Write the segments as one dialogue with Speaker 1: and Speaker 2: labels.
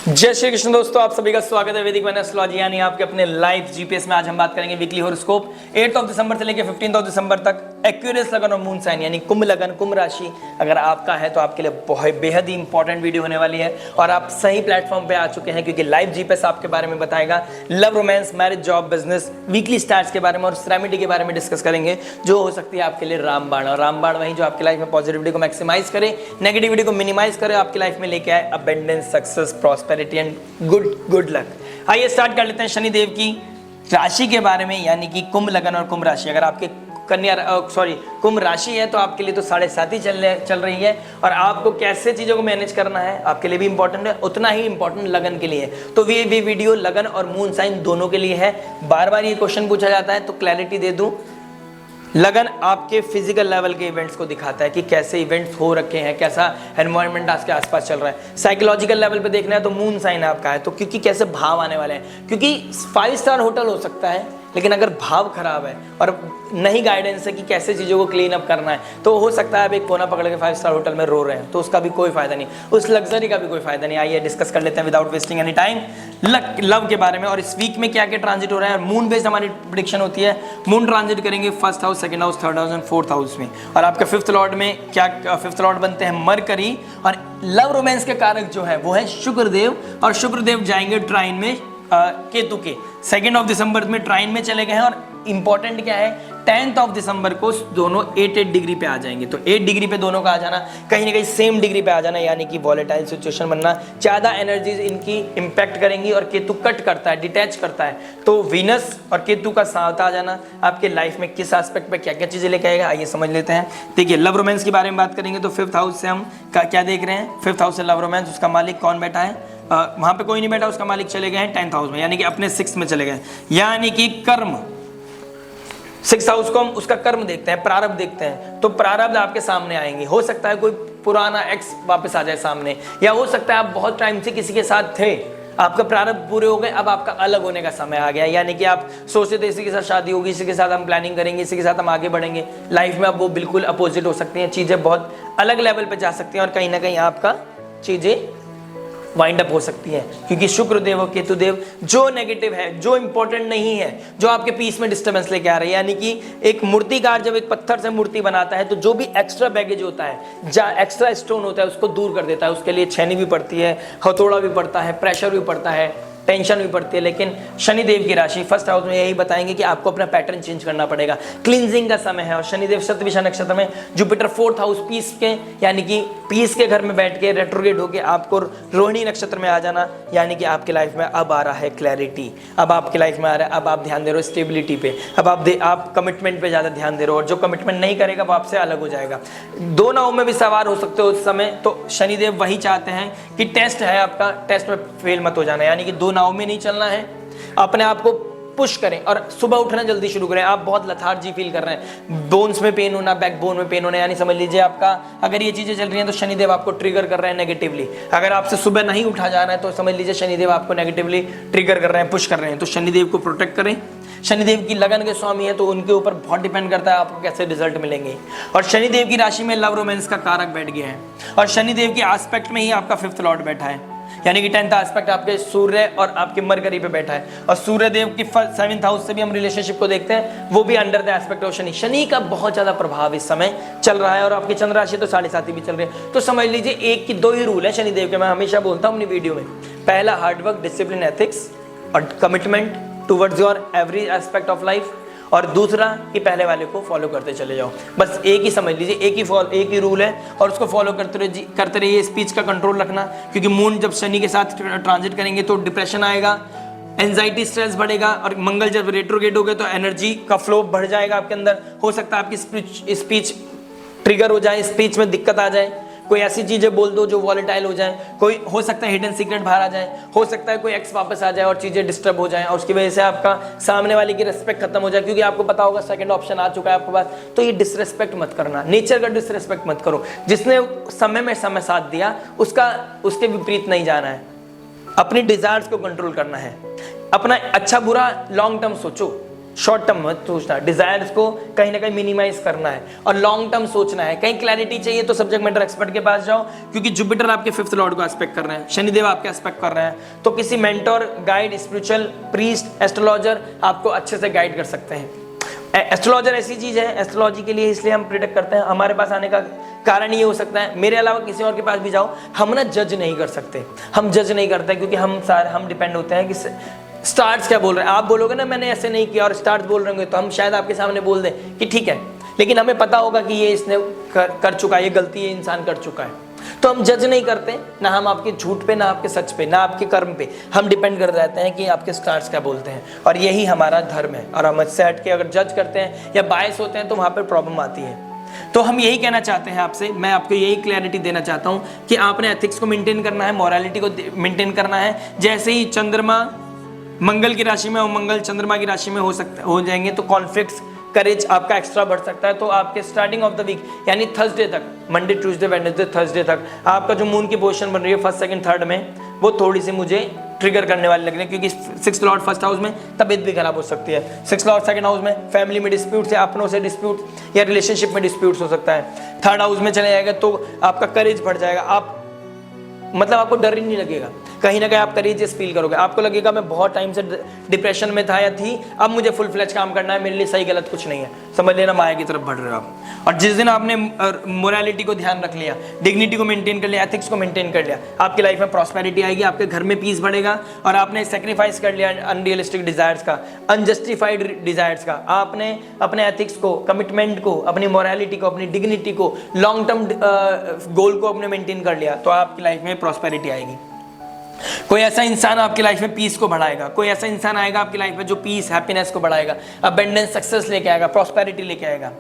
Speaker 1: जय श्री कृष्ण दोस्तों, आप सभी का स्वागत है वैदिक एस्ट्रोलॉजी यानी आपके अपने लाइव जीपीएस में। आज हम बात करेंगे वीकली हॉरोस्कोप 8 दिसंबर से लेकर 15 दिसंबर तक एक्यूरियस लगन और मून साइन यानी कुंभ लगन कुंभ राशि अगर आपका है तो आपके लिए बहुत बेहद ही इंपॉर्टेंट वीडियो होने वाली है। और आप सही प्लेटफॉर्म पे आ चुके हैं क्योंकि लाइव जीपीएस आपके बारे में बताएगा। Love, romance, marriage, job, business, weekly stars के बारे में और रेमेडी के बारे में डिस्कस करेंगे जो हो सकती है आपके लिए रामबाण। और रामबाण वही जो आपकी लाइफ में पॉजिटिविटी को मैक्सिमाइज करे, नेगेटिविटी को मिनिमाइज करे, आपकी लाइफ में लेके आए abundance, success, prosperity and good luck. आइए स्टार्ट कर लेते हैं शनिदेव की राशि के बारे में यानी कि कुंभ लगन और कुंभ राशि। अगर आपके कुंभ राशि है तो आपके लिए तो 7.5 ही चल रही है। और आपको कैसे चीज़ों को मैनेज करना है आपके लिए भी इंपॉर्टेंट है, उतना ही इंपॉर्टेंट लगन के लिए। तो ये वीडियो लगन और मून साइन दोनों के लिए है। बार बार ये क्वेश्चन पूछा जाता है तो क्लैरिटी दे दूं। लगन आपके फिजिकल लेवल के इवेंट्स को दिखाता है कि कैसे इवेंट्स हो रखे हैं, कैसा एनवायरनमेंट आपके आसपास चल रहा है। साइकोलॉजिकल लेवल पे देखना है तो मून साइन आपका है तो क्योंकि कैसे भाव आने वाले हैं, क्योंकि 5 स्टार होटल हो सकता है लेकिन अगर भाव खराब है और नहीं गाइडेंस है कि कैसे चीज़ों को क्लीन अप करना है तो हो सकता है आप एक कोना पकड़ के 5 स्टार होटल में रो रहे हैं तो उसका भी कोई फायदा नहीं, उस लग्जरी का भी कोई फायदा नहीं। आइए डिस्कस कर लेते हैं without wasting any time love के बारे में और इस वीक में क्या क्या ट्रांजिट हो रहा है। मून बेस्ड हमारी प्रेडिक्शन होती है। मून ट्रांजिट करेंगे first house, second house, third house and fourth house में। और आपके फिफ्थ लॉर्ड में क्या फिफ्थ लॉर्ड बनते हैं मरकरी। और लव रोमांस के कारक जो है वो है शुक्रदेव और शुक्रदेव जाएंगे ट्राइन में केतु के 2 दिसंबर में ट्राइन में चले गए हैं। और इंपॉर्टेंट क्या है 10 दिसंबर को दोनों 8 डिग्री पे आ जाएंगे। तो 8 डिग्री पे दोनों का आ जाना, कहीं ना कहीं सेम डिग्री पे आ जाना यानी कि वॉलेटाइल सिचुएशन बनना, ज़्यादा एनर्जीज इनकी इंपैक्ट करेंगी। और केतु कट करता है, डिटैच करता है तो वीनस और केतु का साथ आ जाना आपके लाइफ में किस एस्पेक्ट पे क्या क्या चीज़ें लेके आएगा आइए समझ लेते हैं। देखिए लव रोमांस के बारे में बात करेंगे तो 5th हाउस से हम क्या देख रहे हैं। 5th हाउस से लव रोमांस, उसका मालिक कौन बैठा है? वहां पे कोई नहीं बैठा, उसका मालिक चले गए हैं 10th हाउस में यानी कि अपने 6th में चले गए यानी कि कर्म। 6th हाउस को हम उसका कर्म देखते हैं, प्रारब्ध देखते हैं। तो प्रारब्ध आपके सामने आएंगे। हो सकता है कोई पुराना एक्स वापस आ जाए सामने, या हो सकता है आप बहुत टाइम से किसी के साथ थे, आपका प्रारब्ध पूरे हो गए, अब आपका अलग होने का समय आ गया। यानी कि आप सोचते थे इसी के साथ शादी होगी, इसी के साथ हम प्लानिंग करेंगे, इसी के साथ हम आगे बढ़ेंगे। लाइफ में अब वो बिल्कुल अपोजिट हो सकती हैं, चीज़ें बहुत अलग लेवल पर जा सकती हैं और कहीं ना कहीं आपका चीज़ें वाइंड अप हो सकती है क्योंकि शुक्रदेव और केतुदेव जो नेगेटिव है, जो इंपॉर्टेंट नहीं है, जो आपके पीस में डिस्टर्बेंस लेके आ रही है। यानी कि एक मूर्तिकार जब एक पत्थर से मूर्ति बनाता है तो जो भी एक्स्ट्रा बैगेज होता है, एक्स्ट्रा स्टोन होता है उसको दूर कर देता है। उसके लिए छेनी भी पड़ती है, हथौड़ा भी पड़ता है, प्रेशर भी पड़ता है, टेंशन भी पड़ती है। लेकिन शनिदेव की राशि फर्स्ट हाउस में यही बताएंगे कि आपको अपना पैटर्न चेंज करना पड़ेगा, क्लींजिंग का समय है। और शनिदेव शतभिषा नक्षत्र में, जुपिटर 4th हाउस पीस के यानी कि पीस के घर में बैठ के रेट्रोगेट होके आपको रोहिणी नक्षत्र में आ जाना यानी कि आपकी लाइफ में अब आ रहा है क्लैरिटी। अब आपकी लाइफ में आ रहा है, अब आप ध्यान दे रहे हो स्टेबिलिटी पे, अब आप कमिटमेंट पे ज़्यादा ध्यान दे रहे हो और जो कमिटमेंट नहीं करेगा वो आपसे अलग हो जाएगा। 2 नाव में भी सवार हो सकते हो उस समय। तो शनिदेव वही चाहते हैं कि टेस्ट है आपका, टेस्ट में फेल मत हो जाना यानी कि 2 नाव में नहीं चलना है। अपने आप को पुश करें और सुबह उठना जल्दी शुरू करें। आप बहुत लथार्जी फील कर रहे हैं, बोन्स में पेन होना, बैक बोन में पेन होना, यानी समझ लीजिए आपका अगर ये चीजें चल रही हैं तो शनिदेव आपको ट्रिगर कर रहे हैं नेगेटिवली। अगर आपसे सुबह नहीं उठा जा रहा है तो समझ लीजिए शनिदेव आपको नेगेटिवली ट्रिगर कर रहे हैं, पुश कर रहे हैं। तो शनिदेव को प्रोटेक्ट करें। शनिदेव की लगन के स्वामी है तो उनके ऊपर बहुत डिपेंड करता है आपको कैसे रिजल्ट मिलेंगे। और शनिदेव की राशि में लव रोमांस का कारक बैठ गया है और शनिदेव के एस्पेक्ट में ही आपका 5th लॉर्ड बैठा है यानी कि 10th एस्पेक्ट आपके सूर्य और आपके मरकरी पे बैठा है। और सूर्य देव की 7th हाउस से भी हम रिलेशनशिप को देखते हैं, वो भी under the aspect of Shani. Shani का बहुत ज्यादा प्रभाव इस समय चल रहा है और आपकी चंद्र राशि तो 7.5 भी चल रही है। तो समझ लीजिए 1 की 2 ही रूल है शनिदेव के। मैं हमेशा बोलता हूँ अपनी वीडियो में, पहला हार्डवर्क, डिसिप्लिन, एथिक्स और commitment towards your every aspect of life. और दूसरा कि पहले वाले को फॉलो करते चले जाओ। बस एक ही समझ लीजिए, एक ही रूल है और उसको फॉलो करते रहिए। स्पीच का कंट्रोल रखना क्योंकि मून जब शनि के साथ ट्रांजिट करेंगे तो डिप्रेशन आएगा, एंजाइटी, स्ट्रेस बढ़ेगा। और मंगल जब रेट्रोगेट हो गए तो एनर्जी का फ्लो बढ़ जाएगा आपके अंदर। हो सकता है आपकी स्पीच ट्रिगर हो जाए, स्पीच में दिक्कत आ जाए, कोई ऐसी चीजें बोल दो जो वॉलेटाइल हो जाए, कोई हो सकता है हिडन सीक्रेट बाहर आ जाए, हो सकता है कोई एक्स वापस आ जाए और चीजें डिस्टर्ब हो जाए और उसकी वजह से आपका सामने वाले की रिस्पेक्ट खत्म हो जाए क्योंकि आपको पता होगा सेकंड ऑप्शन आ चुका है आपके पास। तो ये डिसरेस्पेक्ट मत करना, नेचर का डिसरेस्पेक्ट मत करो। जिसने समय साथ दिया उसके विपरीत नहीं जाना है, अपनी डिजायर्स को कंट्रोल करना है, अपना अच्छा बुरा लॉन्ग टर्म सोचो। शॉर्ट टर्म मत सोचना, डिजायर्स को कहीं ना कहीं मिनिमाइज करना है और लॉन्ग टर्म सोचना है। कहीं क्लैरिटी चाहिए तो सब्जेक्ट मैटर एक्सपर्ट के पास जाओ, क्योंकि जुपिटर आपके 5th लॉर्ड को एस्पेक्ट कर रहे हैं, शनिदेव आपके एस्पेक्ट कर रहे हैं, तो किसी mentor, guide, spiritual, priest, astrologer आपको अच्छे से गाइड कर सकते हैं। एस्ट्रोलॉजर ऐसी चीज है, एस्ट्रोलॉजी के लिए इसलिए हम प्रिडिक्ट करते हैं, हमारे पास आने का कारण ये हो सकता है, मेरे अलावा किसी और के पास भी जाओ, हम ना जज नहीं कर सकते, हम जज नहीं करते क्योंकि हम डिपेंड होते हैं कि स्टार्स क्या बोल रहे हैं। आप बोलोगे ना मैंने ऐसे नहीं किया और स्टार्स बोल रहे होंगे, तो हम शायद आपके सामने बोल दें कि ठीक है, लेकिन हमें पता होगा कि ये इसने कर चुका है, ये गलती ये इंसान कर चुका है, तो हम जज नहीं करते, ना हम आपके झूठ पे, ना आपके सच पे, ना आपके कर्म पे, हम डिपेंड कर जाते हैं कि आपके स्टार्स क्या बोलते हैं, और यही हमारा धर्म है। और हम इससे हट के अगर जज करते हैं या बायस होते हैं तो वहाँ पर प्रॉब्लम आती है। तो हम यही कहना चाहते हैं आपसे, मैं आपको यही क्लैरिटी देना चाहता हूँ कि आपने एथिक्स को मेंटेन करना है, मोरालिटी को मेंटेन करना है। जैसे ही चंद्रमा मंगल की राशि में और मंगल चंद्रमा की राशि में हो जाएंगे तो कॉन्फ्लिक्ट्स, करेज आपका एक्स्ट्रा बढ़ सकता है। तो आपके स्टार्टिंग ऑफ द वीक यानी थर्सडे तक, मंडे ट्यूसडे वेडनेसडे थर्सडे तक आपका जो मून की पोजीशन बन रही है 1st 2nd 3rd में, वो थोड़ी सी मुझे ट्रिगर करने वाली लग रही है, क्योंकि 6th लॉर्ड 1st हाउस में तबीयत भी खराब हो सकती है, 6th लॉर्ड 2nd हाउस में फैमिली में डिस्प्यूट्स या अपनों से डिस्प्यूट या रिलेशनशिप में डिस्प्यूट्स हो सकता है, 3rd हाउस में चले जाएगा तो आपका करेज बढ़ जाएगा, आप मतलब आपको डर ही नहीं लगेगा, कहीं ना कहीं आप करेजियस फील करोगे, आपको लगेगा मैं बहुत टाइम से डिप्रेशन में था या थी, अब मुझे फुल फ्लेज काम करना है, मेरे लिए सही गलत कुछ नहीं है, समझ लेना माया की तरफ बढ़ रहे हो आप। और जिस दिन आपने मोरालिटी को ध्यान रख लिया, डिग्निटी को मेंटेन कर लिया, एथिक्स को मेंटेन कर लिया, आपकी लाइफ में प्रॉस्पेरिटी आएगी, आपके घर में पीस बढ़ेगा, और आपने सेक्रीफाइस कर लिया अनरियलिस्टिक डिजायर्स का, अनजस्टिफाइड डिजायर्स का, आपने अपने एथिक्स को, कमिटमेंट को, अपनी मोरालिटी को, अपनी डिग्निटी को, लॉन्ग टर्म गोल को अपने मेंटेन कर लिया, तो आपकी लाइफ में प्रॉस्पेरिटी आएगी। कोई ऐसा इंसान आपकी लाइफ में पीस को बढ़ाएगा, कोई ऐसा इंसान आएगा आपकी लाइफ में जो पीस, हैप्पीनेस को बढ़ाएगा, अबंडेंस, सक्सेस लेके आएगा, प्रॉस्पेरिटी लेके आएगा।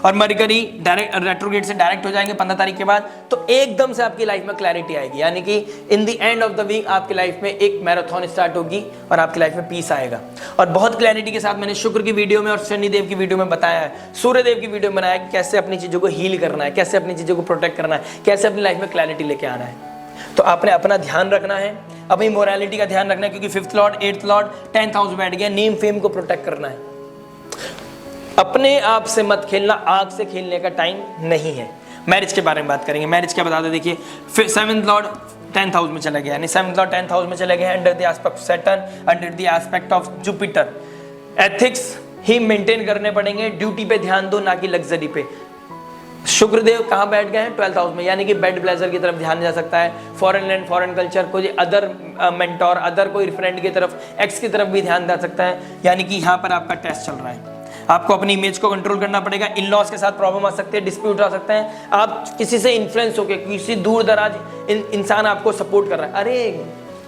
Speaker 1: और मरकरी डायरेक्ट रेट्रोग्रेड से डायरेक्ट हो जाएंगे 15 तारीख के बाद, तो एकदम से आपकी लाइफ में क्लैरिटी आएगी, यानी कि in the end of the week आपकी लाइफ में एक मैराथन स्टार्ट होगी और आपकी लाइफ में पीस आएगा। और बहुत क्लैरिटी के साथ मैंने शुक्र की वीडियो में और शनिदेव की वीडियो में बताया है, सूर्यदेव की वीडियो में बनाया कि कैसे अपनी चीजों को हील करना है, कैसे अपनी चीजों को प्रोटेक्ट करना है, कैसे अपनी लाइफ में क्लैरिटी लेके आना है। तो आपने अपना ध्यान रखना है, अपनी मोरालिटी का ध्यान रखना है, क्योंकि 5th Lord 8th Lord 10th house बैठ गया, नेम फेम को प्रोटेक्ट करना है। अपने आप से मत खेलना, आग से खेलने का टाइम नहीं है। मैरिज के बारे में बात करेंगे, मैरिज क्या बता दे, देखिए 7th लॉर्ड 10th हाउस में चला गया, यानी 7th लॉर्ड 10th हाउस में चला गया under the aspect of Saturn, under the aspect of Jupiter. Ethics he maintain करने पड़ेंगे, ड्यूटी पे ध्यान दो ना कि लग्जरी पे। शुक्रदेव कहाँ बैठ गए हैं 12th हाउस में, यानी कि बेड ब्लेजर की तरफ ध्यान जा सकता है, फॉरेन लैंड, फॉरेन कल्चर, कोई अदर मेंटोर, अदर कोई फ्रेंड की तरफ, एक्स की तरफ भी ध्यान जा सकता है, यानी कि यहाँ पर आपका टेस्ट चल रहा है। आपको अपनी इमेज को कंट्रोल करना पड़ेगा, इन लॉज के साथ प्रॉब्लम आ सकते हैं, डिस्प्यूट आ सकते हैं, आप किसी से इन्फ्लुएंस होकर किसी दूर दराज इंसान आपको सपोर्ट कर रहा है, अरे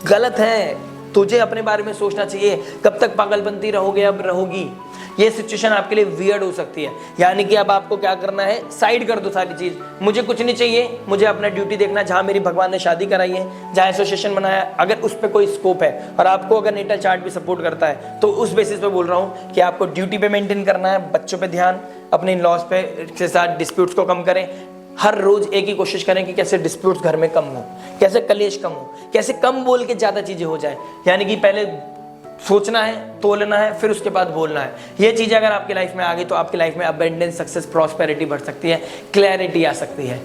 Speaker 1: गलत है, तुझे अपने बारे में सोचना चाहिए, कब तक पागलपंती रहोगे, अब रहोगी। ये सिचुएशन आपके लिए वियर्ड हो सकती है, यानी कि अब आपको क्या करना है, साइड कर दो सारी चीज, मुझे कुछ नहीं चाहिए, मुझे अपना ड्यूटी देखना है, जहां मेरी भगवान ने शादी कराई है, जहां एसोसिएशन बनाया, अगर उस पर कोई स्कोप है और आपको अगर नेटल चार्ट भी सपोर्ट करता है, तो उस बेसिस पे बोल रहा हूँ कि आपको ड्यूटी पे मेंटेन करना है, बच्चों पे ध्यान, अपने इन लॉज पे के साथ डिस्प्यूट्स को कम करें, हर रोज एक ही कोशिश करें कि कैसे डिस्प्यूट्स घर में कम हो, कैसे कलेश कम हो, कैसे कम बोल के ज्यादा चीजें हो जाए, यानी कि पहले सोचना है, तोलना है, फिर उसके बाद बोलना है। ये चीजें अगर आपकी लाइफ में आ गई तो आपकी लाइफ में अबंडेंस, सक्सेस, प्रॉस्पेरिटी बढ़ सकती है, क्लैरिटी आ सकती है।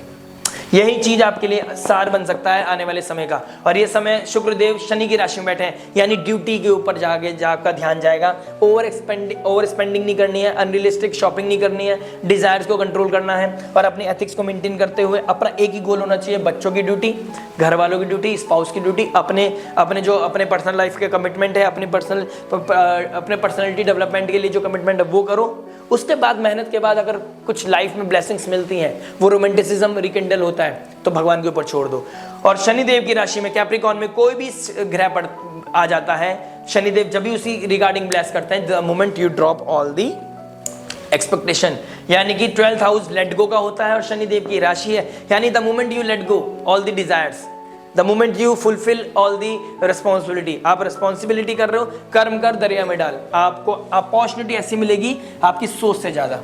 Speaker 1: यही चीज आपके लिए सार बन सकता है आने वाले समय का। और ये समय शुक्रदेव शनि की राशि में बैठे हैं, यानी ड्यूटी के ऊपर आपका ध्यान जाएगा, ओवर स्पेंडिंग नहीं करनी है, अनरियलिस्टिक शॉपिंग नहीं करनी है, डिजायर्स को कंट्रोल करना है, और अपनी एथिक्स को मेंटेन करते हुए अपना एक ही गोल होना चाहिए, बच्चों की ड्यूटी, घर वालों की ड्यूटी, स्पाउस की ड्यूटी, अपने जो अपने पर्सनल लाइफ के कमिटमेंट है, अपने पर्सनैलिटी डेवलपमेंट के लिए जो कमिटमेंट है वो करो। उसके बाद मेहनत के बाद अगर कुछ लाइफ में ब्लेसिंग्स मिलती हैं, वो रोमांटिसिज्म रिकिंडल होता है, तो भगवान के ऊपर छोड़ दो। और शनिदेव की राशि में कैप्रिकॉर्न में कोई भी ग्रह आ जाता है, शनिदेव जब भी उसी रिगार्डिंग ब्लेस करते हैं, the moment you drop all the expectation, यानी कि 12th हाउस लेट गो का होता है और शनिदेव की राशि है, यानी the moment you let go all the desires, the moment you fulfil all the responsibility, आप रिस्पॉन्सिबिलिटी कर रहे हो, कर्म कर दरिया में डाल, आपको अपॉर्चुनिटी ऐसी मिलेगी आपकी सोच से ज्यादा।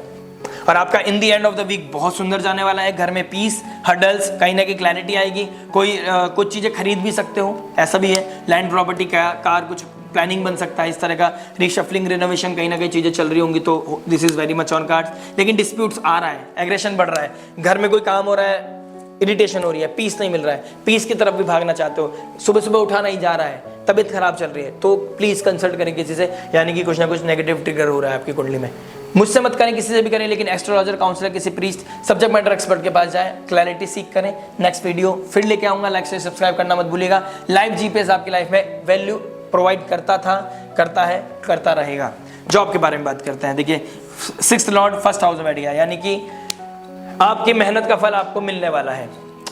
Speaker 1: और आपका in the end of the week बहुत सुंदर जाने वाला है, घर में पीस, हर्डल्स, कहीं ना कहीं क्लैरिटी आएगी, कुछ चीजें खरीद भी सकते हो, ऐसा भी है, लैंड प्रॉपर्टी, कार, कुछ प्लानिंग बन सकता है, इस तरह का रीशफलिंग रिनोवेशन कहीं ना कहीं चीज़ें चल रही होंगी, तो this is very much on cards. लेकिन डिस्प्यूट्स आ रहा है, एग्रेशन बढ़ रहा है, घर में कोई काम हो रहा है, इरिटेशन हो रही है, पीस नहीं मिल रहा है, पीस की तरफ भी भागना चाहते हो, सुबह सुबह उठा नहीं जा रहा है, तबीयत खराब चल रही है, तो प्लीज़ कंसल्ट करें किसी से, यानी कि कुछ ना कुछ नेगेटिव ट्रिगर हो रहा है आपकी कुंडली में। मुझसे मत करें, किसी से भी करें, लेकिन एस्ट्रोलॉजर, काउंसलर, किसी प्रीस्ट, सब्जेक्ट मैटर एक्सपर्ट के पास जाएं, क्लैरिटी सीख करें। नेक्स्ट वीडियो फिर लेके आऊँगा, लाइक से सब्सक्राइब करना मत भूलिएगा। लाइव जीपीएस आपकी लाइफ में वैल्यू प्रोवाइड करता था, करता है, करता रहेगा। जॉब के बारे में बात करते हैं। देखिए 6th लॉर्ड 1st हाउस में बैठ गया, यानी कि आपकी मेहनत का फल आपको मिलने वाला है।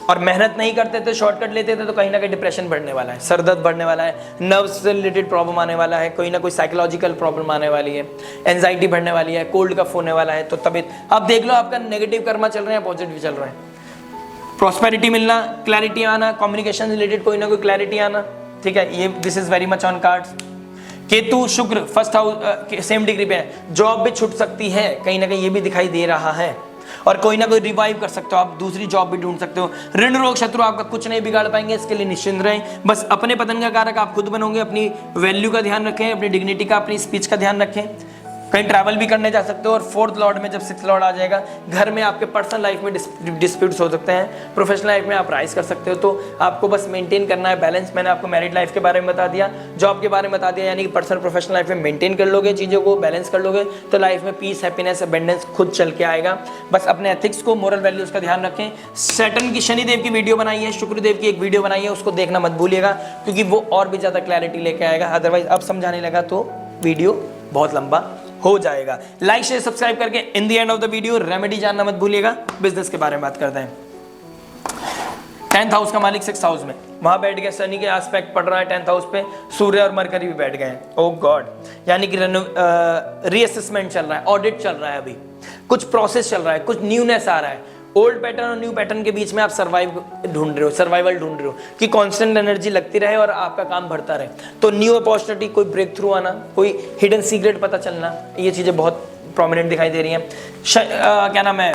Speaker 1: और मेहनत नहीं करते थे, शॉर्टकट लेते थे, तो कहीं ना कहीं डिप्रेशन बढ़ने वाला है, सरदर्द बढ़ने वाला है, नर्व्स से रिलेटेड प्रॉब्लम आने वाला है, कोई ना कोई साइकोलॉजिकल प्रॉब्लम आने वाली है, एंजाइटी बढ़ने वाली है, कोल्ड कफ होने वाला है। तो तबीयत आप देख लो, आपका नेगेटिव कर्मा चल रहे हैं, पॉजिटिव चल रहे हैं। प्रॉस्पेरिटी मिलना, क्लैरिटी आना, कम्युनिकेशन रिलेटेड कोई ना कोई क्लैरिटी आना, ठीक है, ये this is very much on cards. Ketu शुक्र 1st हाउस सेम डिग्री पे है, जॉब भी छूट सकती है, कहीं ना कहीं ये भी दिखाई दे रहा है, और कोई ना कोई रिवाइव कर सकते हो, आप दूसरी जॉब भी ढूंढ सकते हो। ऋण रोग शत्रु आपका कुछ नहीं बिगाड़ पाएंगे, इसके लिए निश्चिंत रहें। बस अपने पतन का कारक आप खुद बनोगे, अपनी वैल्यू का ध्यान रखें, अपनी डिग्निटी का, अपनी स्पीच का ध्यान रखें। कहीं ट्रैवल भी करने जा सकते हो। और 4th लॉर्ड में जब 6th लॉर्ड आ जाएगा, घर में आपके पर्सनल लाइफ में डिस्प्यूट्स हो सकते हैं, प्रोफेशनल लाइफ में आप राइज कर सकते हो। तो आपको बस मेंटेन करना है बैलेंस। मैंने आपको मैरिड लाइफ के बारे में बता दिया, जॉब के बारे में बता दिया, यानी कि पर्सनल प्रोफेशनल लाइफ में मेंटेन कर लोगे, चीज़ों को बैलेंस कर लोगे, तो लाइफ में पीस, हैप्पीनेस, अबंडेंस खुद चल के आएगा। बस अपने एथिक्स को, मोरल वैल्यूज का ध्यान रखें। सैटर्न की, शनिदेव की वीडियो बनाई है, शुक्रदेव की एक वीडियो बनाई है, उसको देखना मत भूलिएगा, क्योंकि वो और भी ज़्यादा क्लैरिटी लेके आएगा। अदरवाइज अब समझाने लगा तो वीडियो बहुत लंबा हो जाएगा। लाइक शेयर सब्सक्राइब करके इन the end of the video remedy जानना मत भूलिएगा। बिजनेस के बारे में बात करते हैं। 10th हाउस का मालिक 6th हाउस में, वहां बैठ गया, शनि के एस्पेक्ट पड़ रहा है 10th हाउस पे, सूर्य और मरकरी भी बैठ गए। ओह गॉड, यानी कि रीअसेसमेंट चल रहा है, ऑडिट चल रहा है, अभी कुछ प्रोसेस चल रहा है, कुछ न्यूनेस आ रहा है। ओल्ड पैटर्न और न्यू पैटर्न के बीच में आप सर्वाइवल ढूंढ रहे हो कि कांस्टेंट एनर्जी लगती रहे और आपका काम बढ़ता रहे। तो न्यू अपॉर्चुनिटी, कोई ब्रेक थ्रू आना, कोई हिडन सीक्रेट पता चलना, ये चीजें बहुत प्रोमिनेंट दिखाई दे रही हैं। क्या नाम है,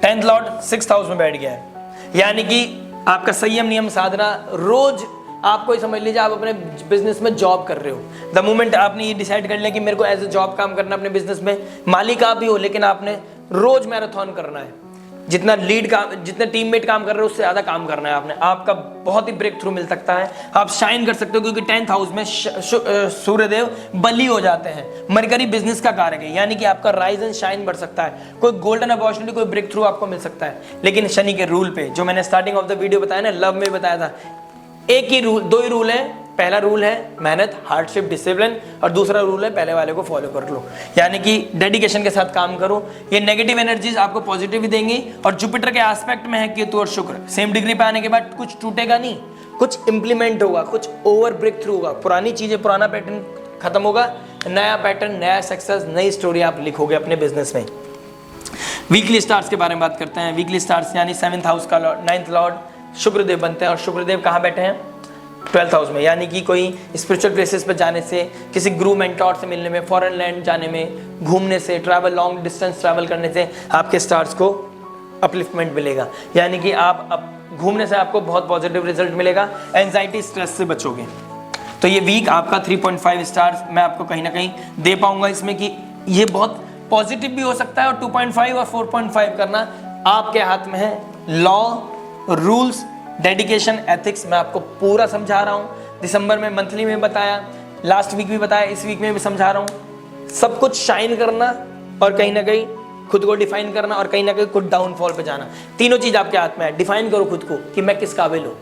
Speaker 1: 10th लॉर्ड 6th हाउस में बैठ गया है, यानी कि आपका संयम, नियम, साधना। रोज आपको समझ लीजिए आप अपने बिजनेस में जॉब कर रहे हो, द मोमेंट आपने ये डिसाइड कर लिया कि मेरे को एज ए जॉब काम करना अपने बिजनेस में, मालिक आप ही हो, लेकिन आपने रोज मैराथन करना है। जितना लीड काम, जितने टीममेट काम कर रहे हो उससे ज्यादा काम करना है आपने। आपका बहुत ही ब्रेक थ्रू मिल सकता है, आप शाइन कर सकते हो, क्योंकि 10th हाउस में सूर्यदेव बली हो जाते हैं। मरकरी बिजनेस का कारक है, यानी कि आपका राइज एंड शाइन बढ़ सकता है, कोई गोल्डन अपॉर्चुनिटी, कोई ब्रेक थ्रू आपको मिल सकता है। लेकिन शनि के रूल पे, जो मैंने स्टार्टिंग ऑफ द वीडियो बताया ना, लव में बताया था, एक ही रूल, दो ही रूल है। पहला रूल है मेहनत, हार्डशिप, डिसिप्लिन, और दूसरा रूल है पहले वाले को फॉलो कर लो, यानी कि डेडिकेशन के साथ काम करो। ये नेगेटिव एनर्जीज आपको पॉजिटिव भी देंगी। और जुपिटर के एस्पेक्ट में है केतु और शुक्र, सेम डिग्री पे आने के बाद कुछ टूटेगा नहीं, कुछ इंप्लीमेंट होगा, कुछ ओवर ब्रेक थ्रू होगा, पुरानी चीजें, पुराना पैटर्न खत्म होगा, नया पैटर्न, नया सक्सेस, नई स्टोरी आप लिखोगे अपने बिजनेस में। वीकली स्टार्स के बारे में बात करते हैं। वीकली स्टार्स यानी 7th हाउस का 9th लॉर्ड शुक्रदेव बनते हैं, और शुक्रदेव कहाँ बैठे हैं, 12th हाउस में, यानी कि कोई स्पिरिचुअल प्लेसेस पे जाने से, किसी गुरु मेंटोर से मिलने में, फॉरेन लैंड जाने में, घूमने से, ट्रैवल, लॉन्ग डिस्टेंस ट्रैवल करने से आपके स्टार्स को अपलिफ्टमेंट मिलेगा, यानी कि आप घूमने से आपको बहुत पॉजिटिव रिजल्ट मिलेगा, एंजाइटी, स्ट्रेस से बचोगे। तो ये वीक आपका 3.5 स्टार्स मैं आपको कहीं ना कहीं दे पाऊंगा इसमें, कि ये बहुत पॉजिटिव भी हो सकता है, और 2.5 और 4.5 करना आपके हाथ में है। लॉ, रूल्स, डेडिकेशन, एथिक्स मैं आपको पूरा समझा रहा हूँ। दिसंबर में मंथली में बताया, लास्ट वीक भी बताया, इस वीक में भी समझा रहा हूँ। सब कुछ शाइन करना, और कहीं ना कहीं खुद को डिफाइन करना, और कहीं ना कहीं खुद डाउनफॉल पे जाना, तीनों चीज आपके हाथ में है। डिफाइन करो खुद को कि मैं किस काबिल हूँ,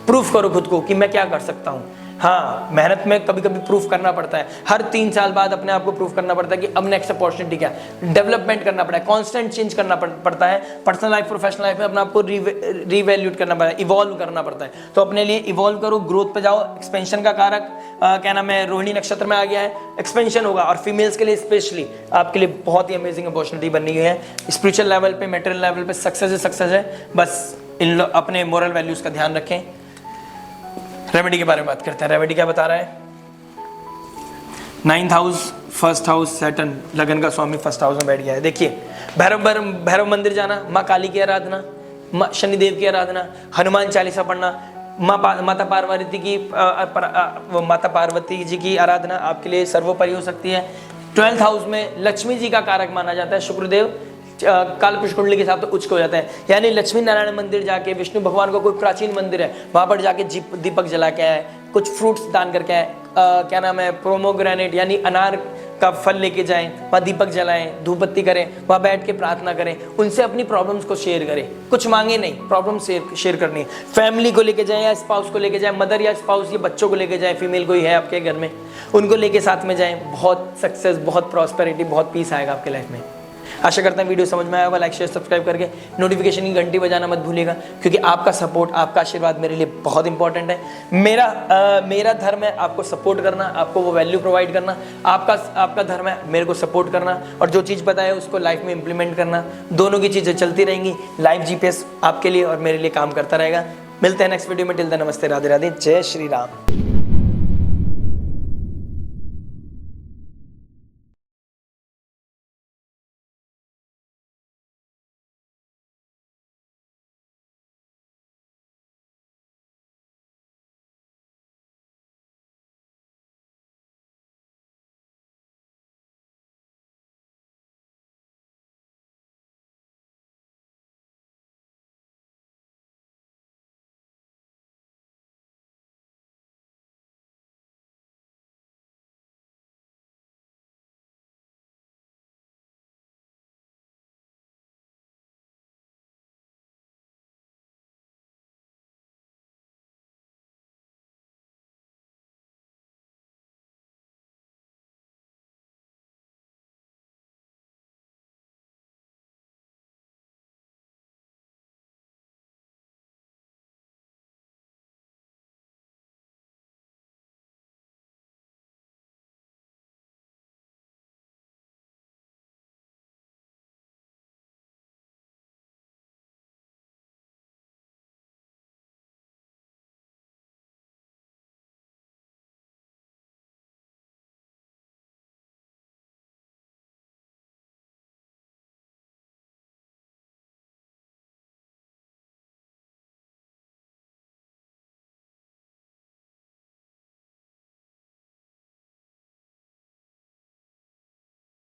Speaker 1: प्रूफ करो खुद को कि मैं क्या कर सकता हूँ। हाँ, मेहनत में कभी कभी प्रूफ करना पड़ता है, हर 3 साल बाद अपने आप को प्रूफ करना पड़ता है कि अब नेक्स्ट अपॉर्चुनिटी क्या है। डेवलपमेंट करना पड़ता है, कांस्टेंट चेंज करना पड़ता है, पर्सनल लाइफ, प्रोफेशनल लाइफ में अपने आप को रिवैल्यूट करना पड़ता है, इवॉल्व करना पड़ता है। तो अपने लिए इवॉल्व करो, ग्रोथ पे जाओ। एक्सपेंशन का कारक क्या नाम है, रोहिणी नक्षत्र में आ गया है, एक्सपेंशन होगा, और फीमेल्स के लिए स्पेशली आपके लिए बहुत ही अमेजिंग अपॉर्चुनिटी बनी हुई है। स्पिरिचुअल लेवल पे, मेटेरियल लेवल पे सक्सेस है। बस अपने मोरल वैल्यूज का ध्यान रखें। रेमेडी के बारे में बात करते हैं। रेमेडी क्या बता रहा है, 9th house 1st house, Saturn लगन का स्वामी 1st हाउस में बैठ गया है। देखिए, भैरव मंदिर जाना, माँ काली की आराधना, माँ शनिदेव की आराधना, हनुमान चालीसा पढ़ना, माता पार्वती की माता पार्वती जी की आराधना आपके लिए सर्वोपरि हो सकती है। 12th हाउस में लक्ष्मी जी का कारक माना जाता है शुक्रदेव, काल पुरुष कुंडली के हिसाब से उच्च हो जाता है, यानी लक्ष्मी नारायण मंदिर जाके, विष्णु भगवान का कोई प्राचीन मंदिर है वहां पर जाके दीपक जला के आए, कुछ फ्रूट्स दान करके आए, क्या नाम है, प्रोमोग्रेनेट यानी अनार का फल लेके जाएं, वहाँ दीपक जलाएं, धूप बत्ती करें, वहाँ बैठ के प्रार्थना करें, उनसे अपनी प्रॉब्लम्स को शेयर करें, कुछ मांगे नहीं, प्रॉब्लम शेयर करनी है। फैमिली को लेके जाएं या स्पाउस को लेके जाएं, मदर या स्पाउस ये बच्चों को लेके जाएं, फीमेल कोई है आपके घर में, उनको लेके साथ में जाएं, बहुत सक्सेस, बहुत प्रॉस्पेरिटी, बहुत पीस आएगा आपके लाइफ में। आशा करता हूँ वीडियो समझ में आया होगा। लाइक शेयर सब्सक्राइब करके नोटिफिकेशन की घंटी बजाना मत भूलिएगा, क्योंकि आपका सपोर्ट, आपका आशीर्वाद मेरे लिए बहुत इंपॉर्टेंट है। मेरा धर्म है आपको सपोर्ट करना, आपको वो वैल्यू प्रोवाइड करना, आपका धर्म है मेरे को सपोर्ट करना, और जो चीज़ पता है उसको लाइफ में इंप्लीमेंट करना। दोनों की चीज़ें चलती रहेंगी। लाइव जीपीएस आपके लिए और मेरे लिए काम करता रहेगा। मिलते हैं नेक्स्ट वीडियो में। टिल देन नमस्ते, राधे राधे, जय श्री राम।